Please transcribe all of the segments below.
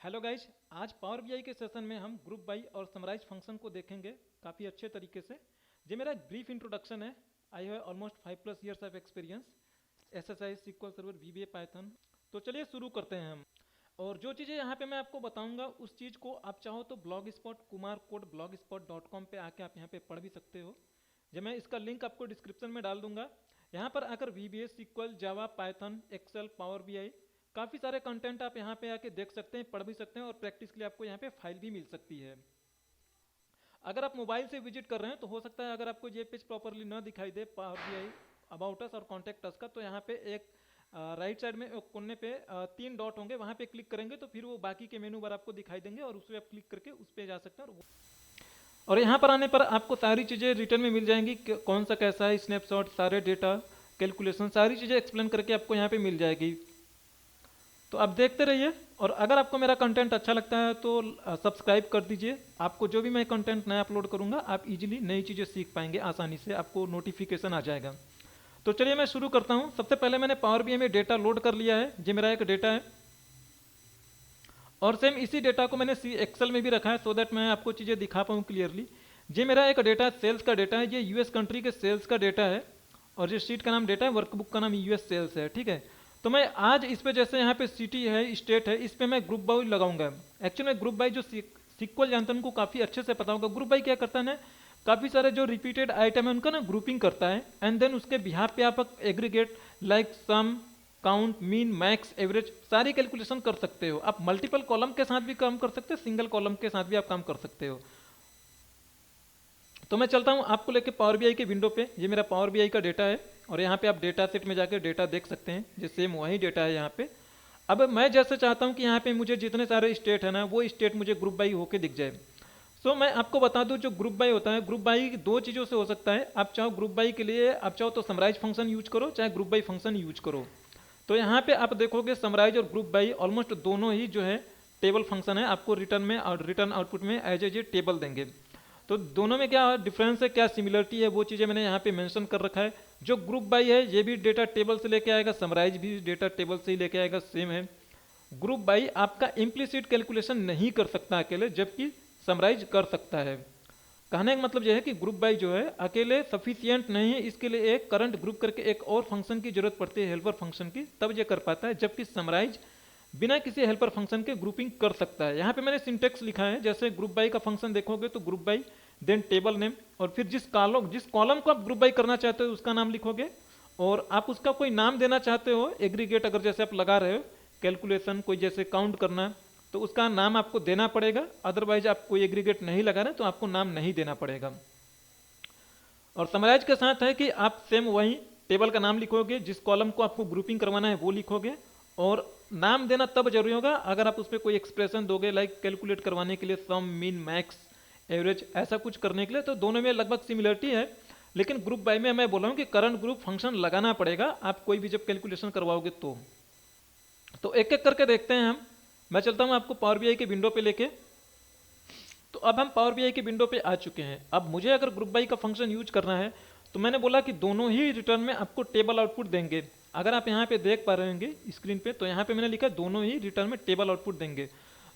Hello guys, आज power BI के session में हम ग्रुप बाई और समराइज फंक्शन को देखेंगे काफ़ी अच्छे तरीके से। ये मेरा एक ब्रीफ इंट्रोडक्शन है। I have almost 5+ years of experience SSI SQL server VBA Python. तो चलिए शुरू करते हैं हम। और जो चीज़ें यहाँ पे मैं आपको बताऊंगा उस चीज़ को आप चाहो तो blog spot Kumar code blogspot.com पे आके आप यहाँ पे पढ़ भी सकते हो। जब मैं इसका लिंक आपको डिस्क्रिप्शन में डाल दूंगा। यहाँ पर आकर VBA SQL Java Python Excel Power BI काफ़ी सारे कंटेंट आप यहाँ पे आके देख सकते हैं, पढ़ भी सकते हैं और प्रैक्टिस के लिए आपको यहाँ पे फाइल भी मिल सकती है। अगर आप मोबाइल से विजिट कर रहे हैं तो हो सकता है अगर आपको ये पेज प्रॉपरली ना दिखाई दे पावर बीआई अबाउट अस और कॉन्टैक्ट अस का, तो यहाँ पे एक राइट साइड में कोने पे 3 डॉट होंगे, वहाँ पे क्लिक करेंगे तो फिर वो बाकी के मेनू बार आपको दिखाई देंगे और उस पर आप क्लिक करके उस पर जा सकते हैं। और यहाँ पर आने पर आपको सारी चीज़ें रिटर्न में मिल जाएंगी, कौन सा कैसा है, स्नैपशॉट, सारे डेटा, कैलकुलेशन, सारी चीज़ें एक्सप्लेन करके आपको यहाँ पे मिल जाएगी। तो आप देखते रहिए और अगर आपको मेरा कंटेंट अच्छा लगता है तो सब्सक्राइब कर दीजिए। आपको जो भी मैं कंटेंट नया अपलोड करूँगा आप इजीली नई चीज़ें सीख पाएंगे, आसानी से आपको नोटिफिकेशन आ जाएगा। तो चलिए मैं शुरू करता हूँ। सबसे पहले मैंने पावर बीआई में डेटा लोड कर लिया है। ये मेरा एक डेटा है और सेम इसी डेटा को मैंने एक्सेल में भी रखा है सो दैट मैं आपको चीज़ें दिखा पाऊँ क्लियरली। ये मेरा एक डेटा सेल्स का डेटा है, ये यूएस कंट्री के सेल्स का डेटा है और ये शीट का नाम डेटा है, वर्कबुक का नाम यूएस सेल्स है। ठीक है, तो मैं आज इस पे जैसे यहाँ पे सिटी है, स्टेट है, इस पे मैं ग्रुप बाई लगाऊंगा। एक्चुअली ग्रुप बाई जो सीक्वल जानते हैं उनको काफ़ी अच्छे से पता होगा। ग्रुप बाई क्या करता है ना, काफ़ी सारे जो रिपीटेड आइटम है उनका ना ग्रुपिंग करता है एंड देन उसके बिहाफ पे आप aggregate like sum, count, mean, max, average सारी कैलकुलेशन कर सकते हो। आप मल्टीपल कॉलम के साथ भी काम कर सकते हो, सिंगल कॉलम के साथ भी आप काम कर सकते हो। तो मैं चलता हूँ आपको लेके पावर बीआई के विंडो पे। ये मेरा पावर बीआई का डेटा है और यहाँ पे आप डेटा सेट में जाकर डेटा देख सकते हैं, जो सेम वही डेटा है यहाँ पे। अब मैं जैसे चाहता हूँ कि यहाँ पे मुझे जितने सारे स्टेट है ना वो स्टेट मुझे ग्रुप बाई होके दिख जाए। सो मैं आपको बता दूं जो ग्रुप बाई होता है, ग्रुप बाई दो चीज़ों से हो सकता है। आप चाहो ग्रुप बाई के लिए आप चाहो तो समराइज फंक्शन यूज करो, चाहे ग्रुप बाई फंक्शन यूज करो। तो यहाँ पे आप देखोगे समराइज और ग्रुप बाई ऑलमोस्ट दोनों ही जो है टेबल फंक्शन है, आपको रिटर्न में और रिटर्न आउटपुट में एज ए टेबल देंगे। तो दोनों में क्या डिफरेंस है, क्या सिमिलरिटी है, वो चीज़ें मैंने यहाँ पे मेंशन कर रखा है। जो ग्रुप बाई है ये भी डेटा टेबल से लेके आएगा, समराइज भी डेटा टेबल से ही लेके आएगा, सेम है। ग्रुप बाई आपका इम्प्लिसिट कैलकुलेशन नहीं कर सकता अकेले, जबकि समराइज कर सकता है। कहने का मतलब यह है कि ग्रुप बाई जो है अकेले सफिशियंट नहीं है, इसके लिए एक करंट ग्रुप करके एक और फंक्शन की जरूरत पड़ती है, हेल्पर फंक्शन की, तब ये कर पाता है। जबकि समराइज बिना किसी हेल्पर फंक्शन के ग्रुपिंग कर सकता है। यहाँ पे मैंने सिंटेक्स लिखा है, जैसे ग्रुप बाई का फंक्शन देखोगे तो group by then table name और फिर जिस कॉलम को आप ग्रुप बाई करना चाहते हो उसका नाम लिखोगे और आप उसका कोई नाम देना चाहते हो, एग्रीगेट अगर जैसे आप लगा रहे हो, कैलकुलेशन कोई जैसे काउंट करना तो उसका नाम आपको देना पड़ेगा। अदरवाइज आप कोई एग्रीगेट नहीं लगा रहे तो आपको नाम नहीं देना पड़ेगा। और समराइज के साथ है कि आप सेम वही टेबल का नाम लिखोगे, जिस कॉलम को आपको ग्रुपिंग करवाना है वो लिखोगे और नाम देना तब जरूरी होगा अगर आप उस पर कोई एक्सप्रेशन दोगे, लाइक कैलकुलेट करवाने के लिए सम, मीन, मैक्स, एवरेज, ऐसा कुछ करने के लिए। तो दोनों में लगभग सिमिलरिटी है, लेकिन ग्रुप बाई में मैं बोल रहा हूँ कि करंट ग्रुप फंक्शन लगाना पड़ेगा आप कोई भी जब कैलकुलेशन करवाओगे तो एक एक करके देखते हैं हम। मैं चलता हूँ आपको पावर बीआई के विंडो पे लेके। तो अब हम पावर बीआई के विंडो पे आ चुके हैं। अब मुझे अगर ग्रुप बाई का फंक्शन यूज करना है तो मैंने बोला कि दोनों ही रिटर्न में आपको टेबल आउटपुट देंगे। अगर आप यहाँ पे देख पा रहे होंगे स्क्रीन पे, तो यहाँ पे मैंने लिखा दोनों ही रिटर्न में टेबल आउटपुट देंगे।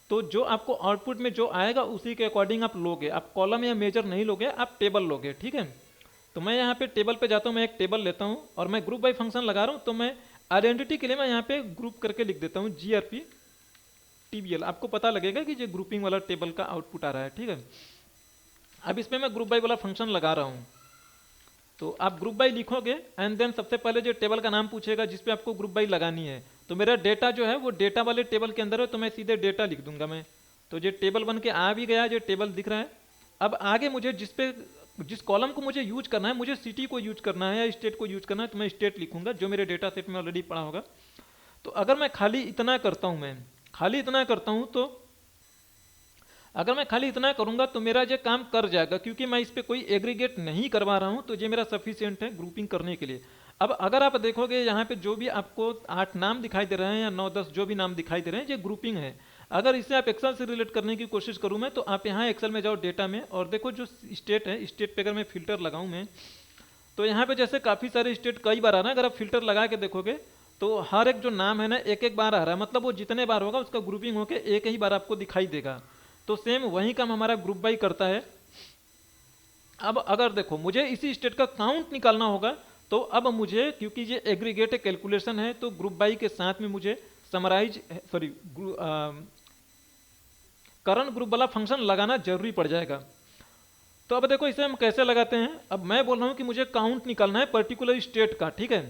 तो जो आपको आउटपुट में जो आएगा उसी के अकॉर्डिंग आप लोगे, आप कॉलम या मेजर नहीं लोगे, आप टेबल लोगे। ठीक है, तो मैं यहाँ पे टेबल पे जाता हूँ, मैं एक टेबल लेता हूँ और मैं ग्रुप बाई फंक्शन लगा रहा हूँ। तो मैं आइडेंटिटी के लिए मैं यहाँ पे ग्रुप करके लिख देता हूँ GRP TBL, आपको पता लगेगा कि ये ग्रुपिंग वाला टेबल का आउटपुट आ रहा है। ठीक है, अब इसमें मैं ग्रुप बाई वाला फंक्शन लगा रहा हूँ। तो आप ग्रुप बाई लिखोगे एंड देन सबसे पहले जो टेबल का नाम पूछेगा जिसपे आपको ग्रुप बाई लगानी है, तो मेरा डेटा जो है वो डेटा वाले टेबल के अंदर है, तो मैं सीधे डेटा लिख दूंगा मैं। तो ये टेबल बन के आ भी गया, जो टेबल दिख रहा है। अब आगे मुझे जिस कॉलम को मुझे यूज करना है, मुझे सिटी को यूज करना है या स्टेट को यूज करना है, तो मैं स्टेट लिखूंगा जो मेरे डेटा सेट में ऑलरेडी पड़ा होगा। तो अगर मैं खाली इतना करता हूँ, तो अगर मैं खाली इतना करूंगा तो मेरा ये काम कर जाएगा, क्योंकि मैं इस पर कोई एग्रीगेट नहीं करवा रहा हूं, तो ये मेरा सफिशियंट है ग्रुपिंग करने के लिए। अब अगर आप देखोगे यहाँ पे जो भी आपको 8 नाम दिखाई दे रहे हैं या 9-10 जो भी नाम दिखाई दे रहे हैं, ये ग्रुपिंग है। अगर इसे आप एक्सेल से रिलेट करने की कोशिश करूँ मैं, तो आप यहाँ एक्सेल में जाओ डेटा में और देखो जो स्टेट है, स्टेट पे अगर मैं फिल्टर लगाऊँ मैं, तो यहाँ पे जैसे काफ़ी सारे स्टेट कई बार आ रहा है। अगर आप फिल्टर लगा के देखोगे तो हर एक जो नाम है ना एक एक बार आ रहा है, मतलब वो जितने बार होगा उसका ग्रुपिंग होके एक ही बार आपको दिखाई देगा। तो सेम वही काम हमारा ग्रुप बाई करता है। अब अगर देखो मुझे इसी स्टेट का काउंट निकालना होगा, तो अब मुझे क्योंकि ये एग्रीगेट कैलकुलेशन है तो ग्रुप बाई के साथ में मुझे समराइज सॉरी करंट ग्रुप वाला फंक्शन लगाना जरूरी पड़ जाएगा। तो अब देखो इसे हम कैसे लगाते हैं। अब मैं बोल रहा हूं कि मुझे काउंट निकालना है पर्टिकुलर स्टेट का, ठीक है।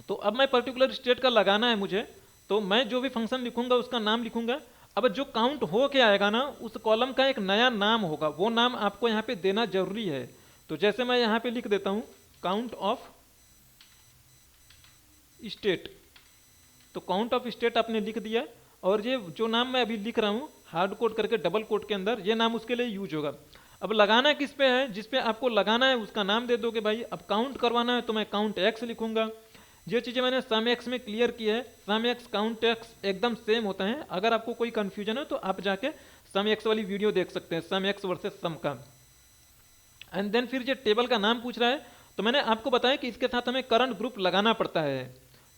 तो अब मैं पर्टिकुलर स्टेट का लगाना है मुझे, तो मैं जो भी फंक्शन लिखूंगा उसका नाम लिखूंगा। अब जो काउंट हो के आएगा ना उस कॉलम का एक नया नाम होगा, वो नाम आपको यहाँ पे देना जरूरी है। तो जैसे मैं यहाँ पे लिख देता हूँ काउंट ऑफ स्टेट, तो काउंट ऑफ स्टेट आपने लिख दिया, और ये जो नाम मैं अभी लिख रहा हूँ हार्ड कोड करके डबल कोड के अंदर, ये नाम उसके लिए यूज होगा। अब लगाना किस पे है, जिस पे आपको लगाना है उसका नाम दे दोगे भाई। अब काउंट करवाना है तो मैं काउंट एक्स लिखूंगा। ये चीज़ें मैंने सम एक्स में क्लियर की है, सम एक्स काउंट एक्स एकदम सेम होता है। अगर आपको कोई कंफ्यूजन है तो आप जाके सम एक्स वाली वीडियो देख सकते हैं, सम एक्स वर्सेस सम का। एंड देन फिर ये टेबल का नाम पूछ रहा है, तो मैंने आपको बताया कि इसके साथ हमें करंट ग्रुप लगाना पड़ता है।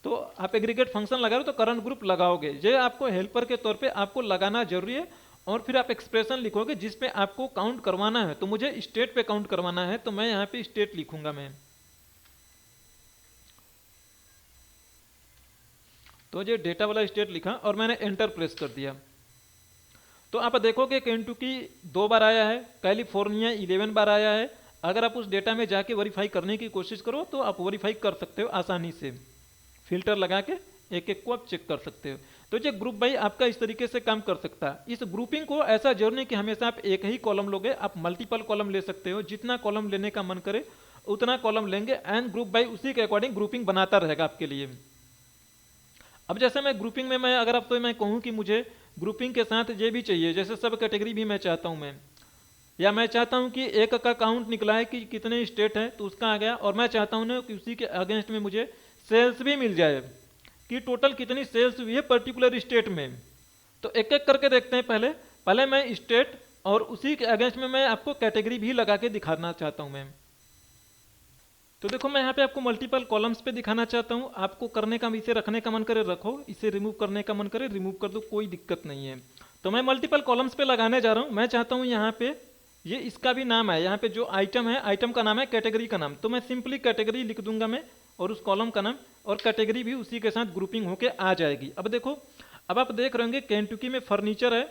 तो आप एग्रीगेट फंक्शन लगा रहे हो तो करंट ग्रुप लगाओगे, ये आपको हेल्पर के तौर पे आपको लगाना जरूरी है। और फिर आप एक्सप्रेशन लिखोगे जिस पे आपको काउंट करवाना है, तो मुझे स्टेट पे काउंट करवाना है तो मैं यहाँ पे स्टेट लिखूंगा मैं। तो ये डेटा वाला स्टेट लिखा और मैंने एंटर प्रेस कर दिया। तो आप देखोगे केंटुकी 2 बार आया है, कैलिफोर्निया 11 बार आया है। अगर आप उस डेटा में जाके वेरीफाई करने की कोशिश करो तो आप वेरीफाई कर सकते हो आसानी से, फिल्टर लगा के एक एक को आप चेक कर सकते हो। तो ये ग्रुप बाई आपका इस तरीके से काम कर सकता है। इस ग्रुपिंग को ऐसा जरूर नहीं कि हमेशा आप एक ही कॉलम लोगे, आप मल्टीपल कॉलम ले सकते हो, जितना कॉलम लेने का मन करे उतना कॉलम लेंगे एंड ग्रुप बाई उसी के अकॉर्डिंग ग्रुपिंग बनाता रहेगा आपके लिए। अब जैसे मैं ग्रुपिंग में मैं अगर अब तो मैं कहूँ कि मुझे ग्रुपिंग के साथ ये भी चाहिए, जैसे सब कैटेगरी भी मैं चाहता हूँ मैं, या मैं चाहता हूँ कि एक का काउंट निकला है कि कितने स्टेट है तो उसका आ गया, और मैं चाहता हूँ ना कि उसी के अगेंस्ट में मुझे सेल्स भी मिल जाए कि टोटल कितनी सेल्स हुई है पर्टिकुलर स्टेट में। तो एक एक करके देखते हैं। पहले पहले मैं स्टेट और उसी के अगेंस्ट में मैं आपको कैटेगरी भी लगा के दिखाना चाहता हूँ मैं। तो देखो मैं यहाँ पे आपको मल्टीपल कॉलम्स पे दिखाना चाहता हूँ। आपको करने का, इसे रखने का मन करे रखो, इसे रिमूव करने का मन करे रिमूव कर दो, कोई दिक्कत नहीं है। तो मैं मल्टीपल कॉलम्स पे लगाने जा रहा हूँ। मैं चाहता हूँ यहाँ पे ये इसका भी नाम है, यहाँ पे जो आइटम है आइटम का नाम है कैटेगरी का नाम, तो मैं सिंपली कैटेगरी लिख दूंगा मैं और उस कॉलम का नाम, और कैटेगरी भी उसी के साथ ग्रुपिंग होके आ जाएगी। अब देखो, अब आप देख रहे होंगे केंटुकी में फर्नीचर है।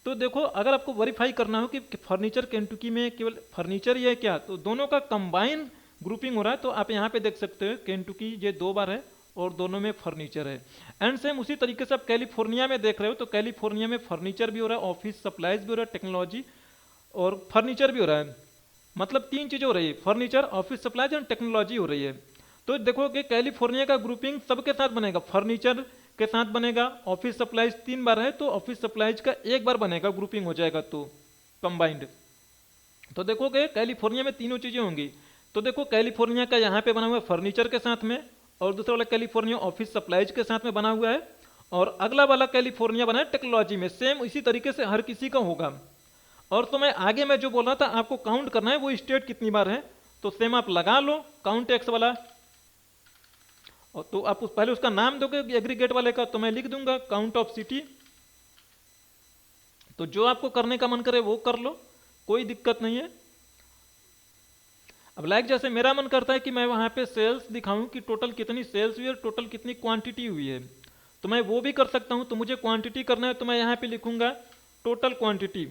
तो देखो अगर आपको वेरीफाई करना हो कि फर्नीचर केंटुकी में केवल फर्नीचर ही है क्या, तो दोनों का कंबाइन ग्रुपिंग हो रहा है। तो आप यहाँ पे देख सकते हो केंटुकी ये 2 बार है और दोनों में फर्नीचर है। एंड सेम उसी तरीके से आप कैलिफोर्निया में देख रहे हो, तो कैलिफोर्निया में फर्नीचर भी हो रहा है, ऑफिस सप्लाईज भी हो रहा है, टेक्नोलॉजी और फर्नीचर भी हो रहा है। मतलब 3 चीज़ें हो रही है, फर्नीचर, ऑफिस सप्लाईज और टेक्नोलॉजी हो रही है। तो देखो कि कैलिफोर्निया का ग्रुपिंग सबके साथ बनेगा, फर्नीचर के साथ बनेगा, ऑफिस सप्लाईज 3 बार है तो ऑफिस सप्लाईज का 1 बार बनेगा, ग्रुपिंग हो जाएगा तो कंबाइंड। तो देखोगे कैलिफोर्निया में तीनों चीज़ें होंगी। तो देखो कैलिफोर्निया का यहाँ पे बना हुआ है फर्नीचर के साथ में, और दूसरा वाला कैलिफोर्निया ऑफिस सप्लाईज के साथ में बना हुआ है, और अगला वाला कैलिफोर्निया बना है टेक्नोलॉजी में। सेम इसी तरीके से हर किसी का होगा। और तो मैं आगे मैं जो बोल रहा था आपको काउंट करना है वो स्टेट कितनी बार है, तो सेम आप लगा लो काउंट एक्स वाला, और तो आप पहले उसका नाम दोगे एग्रीगेट वाले का, तो मैं लिख दूंगा काउंट ऑफ सिटी। तो जो आपको करने का मन करे वो कर लो, कोई दिक्कत नहीं है। अब लाइक जैसे मेरा मन करता है कि मैं वहां पे सेल्स दिखाऊं कि टोटल कितनी सेल्स हुई है, टोटल कितनी क्वांटिटी हुई है, तो मैं वो भी कर सकता हूं। तो मुझे क्वांटिटी करना है तो मैं यहां पे लिखूंगा टोटल क्वांटिटी।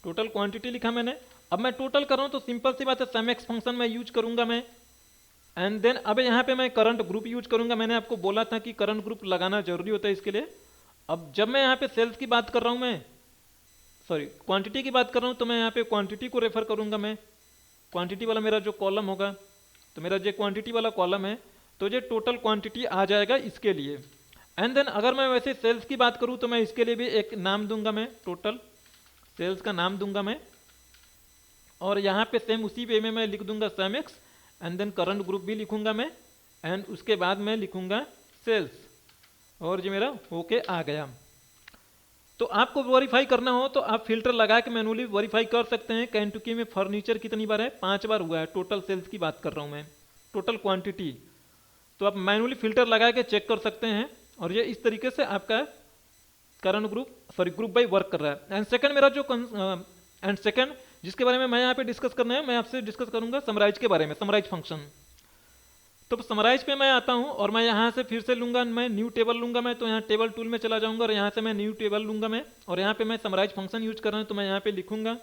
टोटल क्वांटिटी लिखा मैंने। अब मैं टोटल कर रहा हूं तो सिंपल सी बात है, सम एक्स फंक्शन में यूज करूंगा मैं। एंड देन अब यहाँ पे मैं करंट ग्रुप यूज करूंगा। मैंने आपको बोला था कि करंट ग्रुप लगाना जरूरी होता है इसके लिए। अब जब मैं यहाँ पे सेल्स की बात कर रहा हूँ, मैं सॉरी क्वांटिटी की बात कर रहा हूँ, तो मैं यहाँ पे क्वांटिटी को रेफर करूंगा मैं। क्वांटिटी वाला मेरा जो कॉलम होगा, तो मेरा जो क्वांटिटी वाला कॉलम है, तो ये टोटल क्वांटिटी आ जाएगा इसके लिए। एंड देन अगर मैं वैसे सेल्स की बात करूँ तो मैं इसके लिए भी एक नाम दूंगा मैं, टोटल सेल्स का नाम दूंगा मैं, और यहाँ पे सेम उसी वे में मैं लिख दूंगा sum X, and then current group भी लिखूंगा मैं, एंड उसके बाद मैं लिखूंगा सेल्स, और जो मेरा होके आ गया। तो आपको वेरीफाई करना हो तो आप फिल्टर लगा के मैनुअली वेरीफाई कर सकते हैं। केंटुकी में फर्नीचर कितनी बार है, 5 बार हुआ है। टोटल सेल्स की बात कर रहा हूँ मैं, टोटल क्वांटिटी। तो आप मैनुअली फिल्टर लगा के चेक कर सकते हैं, और ये इस तरीके से आपका करंट ग्रुप बाई वर्क कर रहा है। एंड सेकंड मेरा जो जिसके बारे में मैं यहाँ पे डिस्कस करना है, मैं आपसे डिस्कस करूंगा समराइज के बारे में, समराइज फंक्शन। तो समराइज पे मैं आता हूँ और मैं यहाँ से फिर से लूंगा, मैं न्यू टेबल लूंगा मैं, तो यहाँ टेबल टूल में चला जाऊंगा और यहाँ से मैं न्यू टेबल लूंगा मैं, और यहाँ पे मैं समराइज फंक्शन यूज कर रहा हूँ। तो मैं यहाँ पे लिखूंगा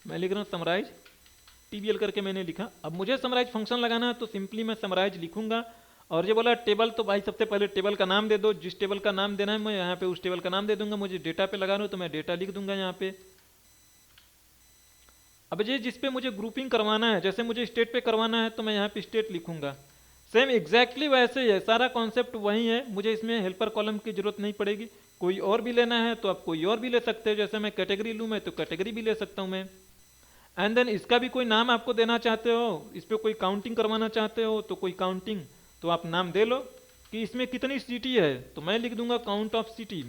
मैं लिख रहा हूँ समराइज TBL करके मैंने लिखा। अब मुझे समराइज फंक्शन लगाना है तो सिंपली मैं समराइज लिखूंगा। और ये बोला टेबल, तो भाई सबसे पहले टेबल का नाम दे दो, जिस टेबल का नाम देना है मैं यहाँ पे उस टेबल का नाम दे दूंगा। मुझे डेटा पे लगाना हो तो मैं डेटा लिख दूंगा यहाँ पे। अब ये जिस पे मुझे ग्रुपिंग करवाना है, जैसे मुझे स्टेट पे करवाना है तो मैं यहाँ पे स्टेट लिखूंगा। सेम एग्जैक्टली वैसे ही है, सारा कॉन्सेप्ट वही है। मुझे इसमें हेल्पर कॉलम की जरूरत नहीं पड़ेगी। कोई और भी लेना है तो आप कोई और भी ले सकते हो, जैसे मैं कैटेगरी लूँ मैं तो कैटेगरी भी ले सकता हूँ मैं। एंड देन इसका भी कोई नाम आपको देना चाहते हो, इस पर कोई काउंटिंग करवाना चाहते हो तो कोई काउंटिंग, तो आप नाम दे लो कि इसमें कितनी सिटी है। तो मैं लिख दूंगा काउंट ऑफ सिटी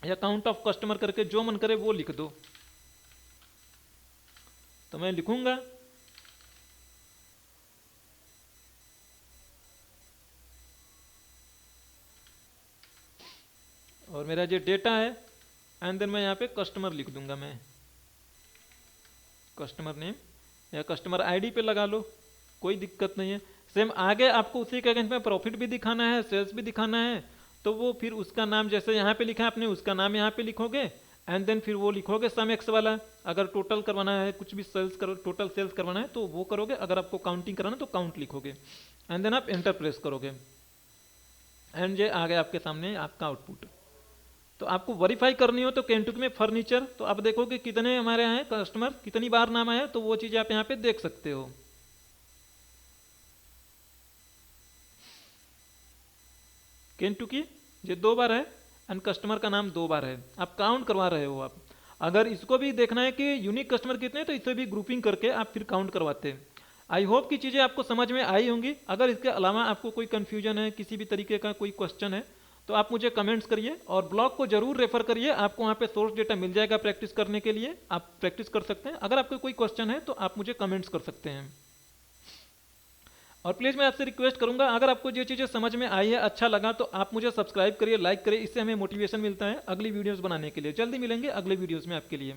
या काउंट ऑफ कस्टमर करके, जो मन करे वो लिख दो। तो मैं लिखूंगा और मेरा जो डेटा है, एंड देन मैं यहाँ पे कस्टमर लिख दूंगा, मैं कस्टमर नेम या कस्टमर आईडी पे लगा लो, कोई दिक्कत नहीं है। सेम आगे आपको उसी के अगेंस्ट में प्रॉफिट भी दिखाना है, सेल्स भी दिखाना है, तो वो फिर उसका नाम जैसे यहाँ पे लिखा है आपने, उसका नाम यहाँ पे लिखोगे। एंड देन फिर वो लिखोगे सम एक्स वाला। अगर टोटल करवाना है, कुछ भी सेल्स करो, टोटल सेल्स करवाना है तो वो करोगे। अगर आपको काउंटिंग कराना है तो काउंट लिखोगे, एंड देन आप एंटर प्रेस करोगे, एंड ये आ गया आपके सामने आपका आउटपुट। तो आपको वेरीफाई करनी हो तो केंटुकी में फर्नीचर, तो आप देखोगे कितने हमारे यहाँ कस्टमर, कितनी बार नाम आया, तो वो चीज़ आप यहाँ पे देख सकते हो। केंटुकी ये 2 बार है एंड कस्टमर का नाम 2 बार है। आप काउंट करवा रहे हो आप। अगर इसको भी देखना है कि यूनिक कस्टमर कितने, तो इसे भी ग्रुपिंग करके आप फिर काउंट करवाते हैं। आई होप कि चीज़ें आपको समझ में आई होंगी। अगर इसके अलावा आपको कोई कन्फ्यूजन है, किसी भी तरीके का कोई क्वेश्चन है, तो आप मुझे कमेंट्स करिए और ब्लॉग को जरूर रेफर करिए। आपको वहाँ पे सोर्स डेटा मिल जाएगा प्रैक्टिस करने के लिए, आप प्रैक्टिस कर सकते हैं। अगर आपको कोई क्वेश्चन है तो आप मुझे कमेंट्स कर सकते हैं। और प्लीज़ मैं आपसे रिक्वेस्ट करूंगा, अगर आपको ये चीज़ें समझ में आई है, अच्छा लगा, तो आप मुझे सब्सक्राइब करिए, लाइक करिए। इससे हमें मोटिवेशन मिलता है अगली वीडियोस बनाने के लिए। जल्दी मिलेंगे अगले वीडियोस में आपके लिए।